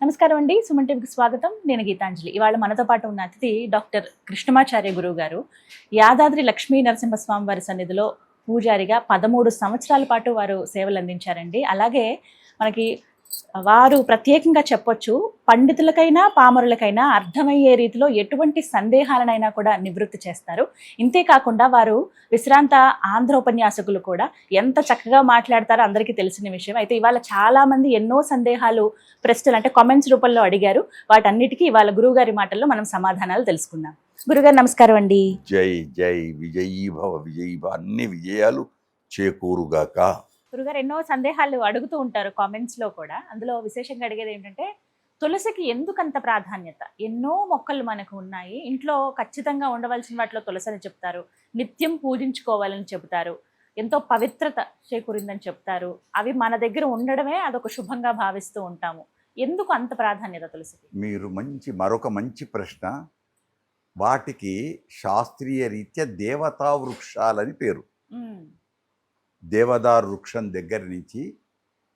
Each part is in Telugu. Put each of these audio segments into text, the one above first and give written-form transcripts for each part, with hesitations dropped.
నమస్కారం అండి. సుమన్ టీవీకి స్వాగతం. నేను గీతాంజలి. ఇవాళ మనతో పాటు ఉన్న అతిథి డాక్టర్ కృష్ణమాచార్య గురువు గారు. యాదాద్రి లక్ష్మీ నరసింహస్వామి వారి సన్నిధిలో పూజారిగా 13 సంవత్సరాల పాటు వారు సేవలు అందించారండి. అలాగే మనకి వారు ప్రత్యేకంగా చెప్పొచ్చు, పండితులకైనా పామరులకైనా అర్థమయ్యే రీతిలో ఎటువంటి సందేహాలనైనా కూడా నివృత్తి చేస్తారు. ఇంతేకాకుండా వారు విశ్రాంత ఆంధ్ర ఉపన్యాసకులు కూడా. ఎంత చక్కగా మాట్లాడతారో అందరికీ తెలిసిన విషయం. అయితే ఇవాళ చాలా మంది ఎన్నో సందేహాలు, ప్రశ్నలు అంటే కామెంట్స్ రూపంలో అడిగారు. వాటన్నిటికీ ఇవాళ గురువు గారి మాటల్లో మనం సమాధానాలు తెలుసుకుందాం. గురుగారు నమస్కారం అండి. జై జై విజయీ భవ విజయీ భవ, అన్ని విజయాలు చేకూరుగాక. గురుగారు ఎన్నో సందేహాలు అడుగుతూ ఉంటారు కామెంట్స్ లో కూడా. అందులో విశేషంగా అడిగేది ఏంటంటే, తులసికి ఎందుకంత ప్రాధాన్యత? ఎన్నో మొక్కలు మనకు ఉన్నాయి, ఇంట్లో ఖచ్చితంగా ఉండవలసిన వాటిలో తులసి అని చెప్తారు, నిత్యం పూజించుకోవాలని చెబుతారు, ఎంతో పవిత్రత చేకూరిందని చెప్తారు. అవి మన దగ్గర ఉండడమే అదొక శుభంగా భావిస్తూ ఉంటాము. ఎందుకు అంత ప్రాధాన్యత తులసికి? మీరు మరొక మంచి ప్రశ్న. వాటికి శాస్త్రీయ రీత్యా దేవతా వృక్షాలని పేరు. దేవదారు వృక్షం దగ్గర నుంచి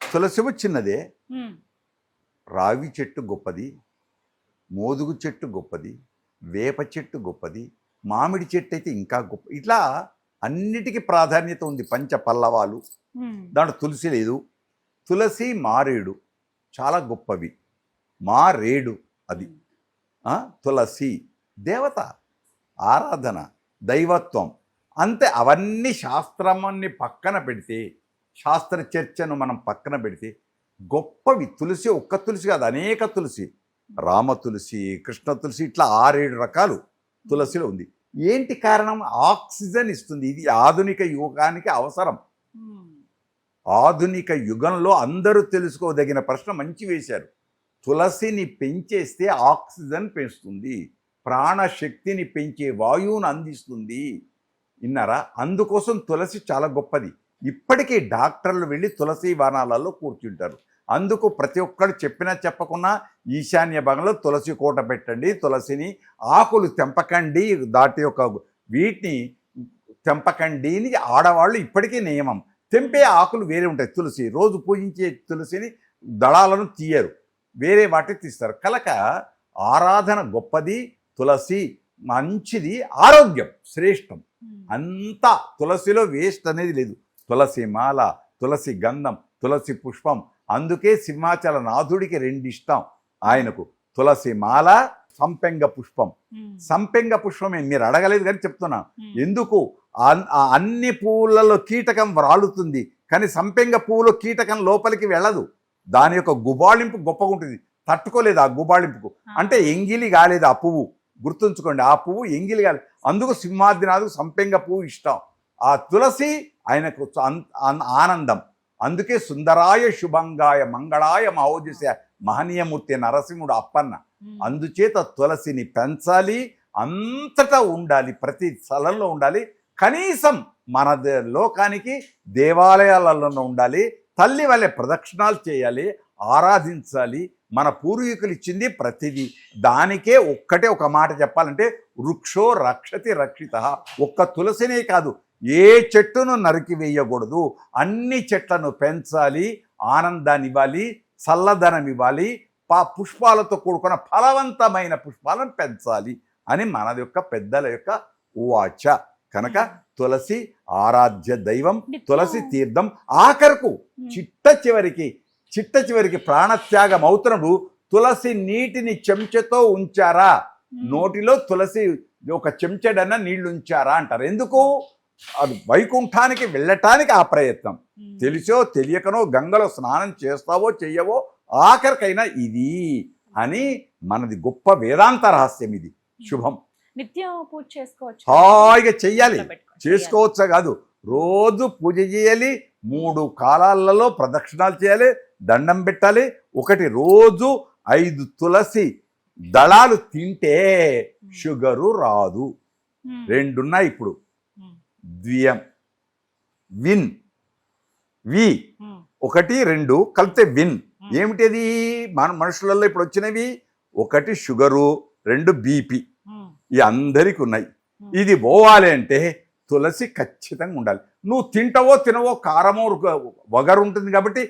తులసి చిన్నదే, రావి చెట్టు గొప్పది, మోదుగు చెట్టు గొప్పది, వేప చెట్టు గొప్పది, మామిడి చెట్టు అయితే ఇంకా గొప్ప. ఇట్లా అన్నిటికీ ప్రాధాన్యత ఉంది. పంచ పల్లవాలు, దాంట్లో తులసి లేదు. తులసి మారేడు చాలా గొప్పవి. మారేడు అది తులసి దేవత, ఆరాధన, దైవత్వం. అంతే. అవన్నీ శాస్త్రాన్ని పక్కన పెడితే, శాస్త్ర చర్చను మనం పక్కన పెడితే గొప్పవి. తులసి ఒక్క తులసి కాదు, అనేక తులసి. రామ తులసి, కృష్ణ తులసి, ఇట్లా 6-7 రకాలు తులసిలో ఉంది. ఏంటి కారణం? ఆక్సిజన్ ఇస్తుంది. ఇది ఆధునిక యుగానికి అవసరం. ఆధునిక యుగంలో అందరూ తెలుసుకోదగిన ప్రశ్న మంచి వేశారు. తులసిని పెంచేస్తే ఆక్సిజన్ పెంచుతుంది, ప్రాణశక్తిని పెంచే వాయువును అందిస్తుంది. విన్నారా? అందుకోసం తులసి చాలా గొప్పది. ఇప్పటికీ డాక్టర్లు వెళ్ళి తులసి వనాలలో కూర్చుంటారు. అందుకు ప్రతి ఒక్కరు చెప్పినా చెప్పకున్నా ఈశాన్య భాగంలో తులసి కోట పెట్టండి, తులసిని ఆకులు తెంపకండి, దాటి యొక్క వీటిని తెంపకండి అని ఆడవాళ్ళు ఇప్పటికీ నియమం. తెంపే ఆకులు వేరే ఉంటాయి. తులసి రోజు పూజించే తులసిని దళాలను తీయరు, వేరే వాటిని తీస్తారు. కనుక ఆరాధన గొప్పది, తులసి మంచిది, ఆరోగ్యం శ్రేష్టం. అంతా తులసిలో వేస్ట్ అనేది లేదు. తులసి మాల, తులసి గంధం, తులసి పుష్పం. అందుకే సింహాచల నాథుడికి 2 ఇష్టం ఆయనకు, తులసి మాల, సంపెంగ పుష్పం. సంపెంగ పుష్పమే మీరు అడగలేదు కానీ చెప్తున్నా. ఎందుకు? అన్ని పువ్వులలో కీటకం రాలుతుంది, కానీ సంపెంగ పువ్వులో కీటకం లోపలికి వెళ్ళదు. దాని యొక్క గుబాళింపు గొప్పగా ఉంటుంది. తట్టుకోలేదు ఆ గుబాళింపుకు. అంటే ఎంగిలి కాలేదు ఆ పువ్వు. గుర్తుంచుకోండి, ఆ పువ్వు ఎంగిలి కాలేదు. అందుకు సింహాద్రినాథుకు సంపెంగ పువ్వు ఇష్టం. ఆ తులసి ఆయనకు ఆనందం. అందుకే సుందరాయ శుభంగాయ మంగళాయ మహోజస మహనీయమూర్తి నరసింహుడు అప్పన్న. అందుచేత తులసిని పెంచాలి, అంతటా ఉండాలి, ప్రతి స్థలంలో ఉండాలి. కనీసం మన లోకానికి దేవాలయాలలో ఉండాలి. తల్లి వల్లే ప్రదక్షిణాలు చేయాలి, ఆరాధించాలి. మన పూర్వీకులు ఇచ్చింది ప్రతిదీ. దానికే ఒక్కటే ఒక మాట చెప్పాలంటే, వృక్షో రక్షతి రక్షిత. ఒక్క తులసినే కాదు, ఏ చెట్టును నరికి వేయకూడదు. అన్ని చెట్లను పెంచాలి, ఆనందాన్ని ఇవ్వాలి, చల్లదనం ఇవ్వాలి, పుష్పాలతో కూడుకున్న ఫలవంతమైన పుష్పాలను పెంచాలి అని మన యొక్క పెద్దల యొక్క ఉవాచ. కనుక తులసి ఆరాధ్య దైవం, తులసి తీర్థం. ఆఖరకు చిట్ట చివరికి ప్రాణత్యాగం అవుతున్నప్పుడు తులసి నీటిని చెంచాతో ఉంచారా, నోటిలో తులసి ఒక చెంచడన్న నీళ్లు ఉంచారా అంటారు. ఎందుకు? అది వైకుంఠానికి వెళ్ళటానికి ఆ ప్రయత్నం. తెలిసో తెలియకనో గంగలో స్నానం చేస్తావో చెయ్యవో, ఆఖరికైనా ఇది అని మనది గొప్ప వేదాంత రహస్యం. ఇది శుభం. నిత్యం పూజ చేసుకోవచ్చు, హాయిగా చెయ్యాలి. చేసుకోవచ్చా కాదు, రోజు పూజ చేయాలి, 3 కాలాలలో ప్రదక్షిణాలు చేయాలి, దండం పెట్టాలి. ఒకటి, రోజు 5 తులసి దళాలు తింటే షుగరు రాదు. 2 ఉన్నాయి ఇప్పుడు. ద్వియం విన్ వి 1 2 కలిపితే విన్. ఏమిటది? మన మనుషులలో ఇప్పుడు వచ్చినవి 1 షుగరు, 2 బీపీ. ఇవి అందరికీ ఉన్నాయి. ఇది పోవాలి అంటే తులసి ఖచ్చితంగా ఉండాలి. నువ్వు తింటావో తినవో, కారమో వగరు ఉంటుంది కాబట్టి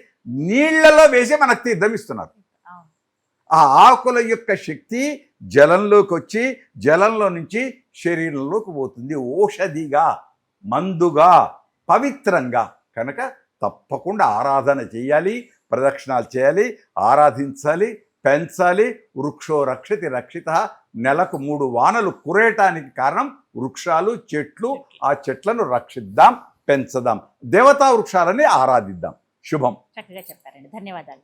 నీళ్లలో వేసి మనకు తీర్థం ఇస్తున్నారు. ఆ ఆకుల యొక్క శక్తి జలంలోకి వచ్చి జలంలో నుంచి శరీరంలోకి పోతుంది, ఔషధిగా, మందుగా, పవిత్రంగా. కనుక తప్పకుండా ఆరాధన చేయాలి, ప్రదక్షిణాలు చేయాలి, ఆరాధించాలి, పెంచాలి. వృక్షో రక్షతి రక్షిత. నెలకు 3 వానలు కురేయటానికి కారణం వృక్షాలు, చెట్లు. ఆ చెట్లను రక్షిద్దాం, పెంచదాం, దేవతా వృక్షాలని ఆరాధిద్దాం. శుభం. చక్కగా చెప్పారండి, ధన్యవాదాలు.